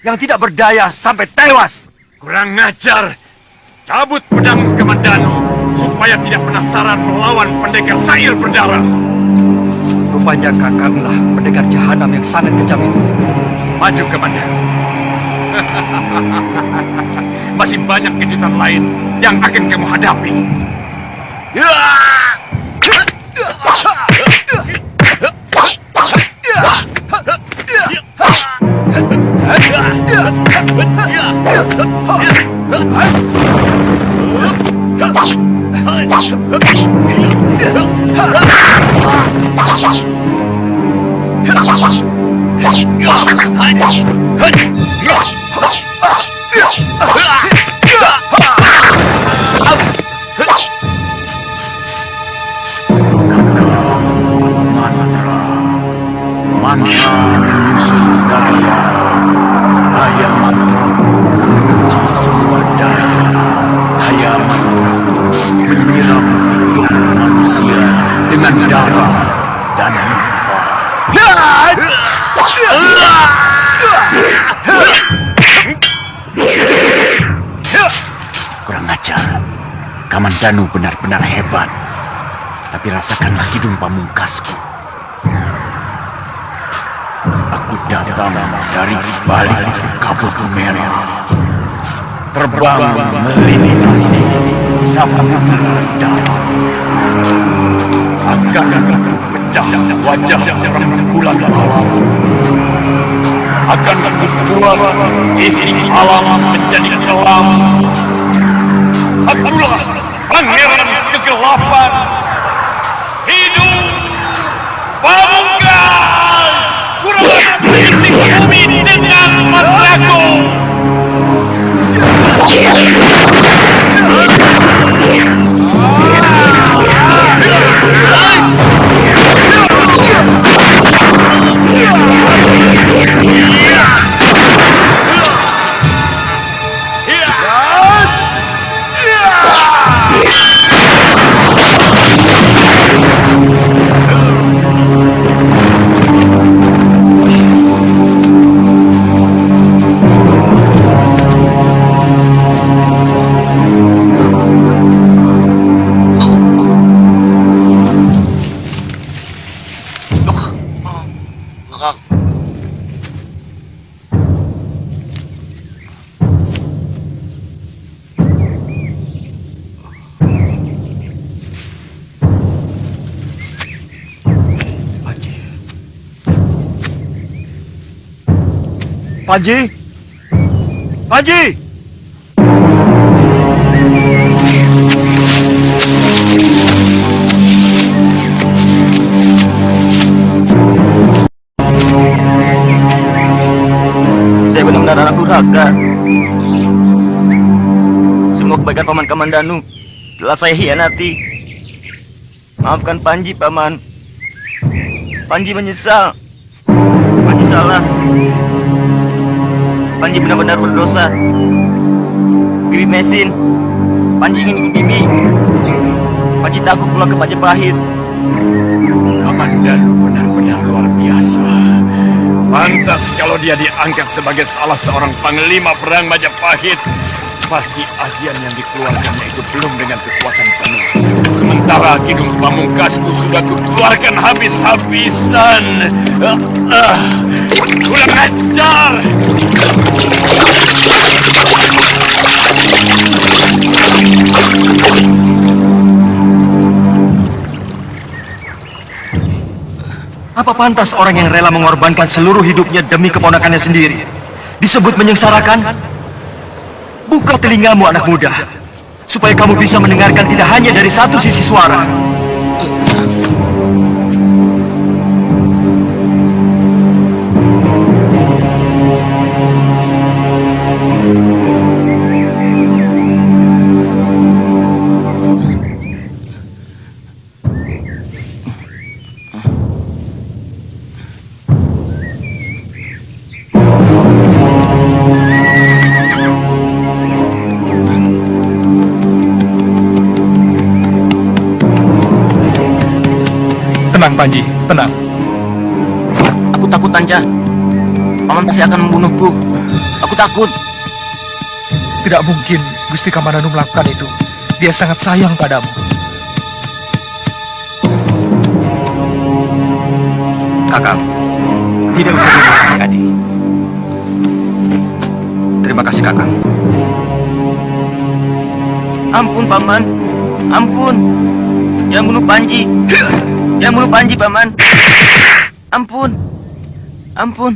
yang tidak berdaya sampai tewas. Kurang ngajar. Cabut pedangmu Kamandanu supaya tidak penasaran melawan pendekar Sair berdarah. Rupanya Kakanglah pendekar jahanam yang sangat kejam itu. Maju Kamandanu. Masih banyak kejutan lain yang akan kamu hadapi. Mantra menyusun daya, daya mantraku mengunci semua daya, daya mantraku menyiram hidup manusia dengan darah dan lupa. Kurang ajar, Kamandanu benar-benar hebat, tapi rasakanlah hidung pamungkasku. Aku datang dari balik kabut merah, terbang melintasi samudera dalam. Akan aku pecah wajah rembulan malam. Akan aku buat isi alam menjadi kelam. Akulah pangeran kegelapan. Hidup Pamungkas! bumi dengan mataku. Panji! Panji! Saya benar-benar anak durhaka. Semua kebaikan Paman Kamandanu telah saya hianati. Maafkan Panji, Paman. Panji menyesal. Panji salah. Panji benar-benar berdosa. Bibi Mesin, Panji ingin ikut Bibi. Panji takut pulang ke Majapahit. Kamandanu benar-benar luar biasa. Pantas kalau dia diangkat sebagai salah seorang panglima perang Majapahit. Pasti ajian yang dikeluarkannya itu belum dengan kekuatan penuh. Sementara Kidung Pamungkasku sudah kukeluarkan habis-habisan. Kurang ajar! Apa pantas orang yang rela mengorbankan seluruh hidupnya demi keponakannya sendiri disebut menyengsarakan? Buka telingamu, anak muda, supaya kamu bisa mendengarkan tidak hanya dari satu sisi suara. Tenang, Panji, tenang. Aku takut, Tanja. Paman pasti akan membunuhku. Aku takut. Tidak mungkin Gusti Kamandanu melakukan itu. Dia sangat sayang padamu. Kakang, tidak usah dimengerti, Adi. Terima kasih, Kakang. Ampun, Paman. Ampun. Jangan bunuh Panji. Jangan bunuh Panji, Paman. Ampun. Ampun.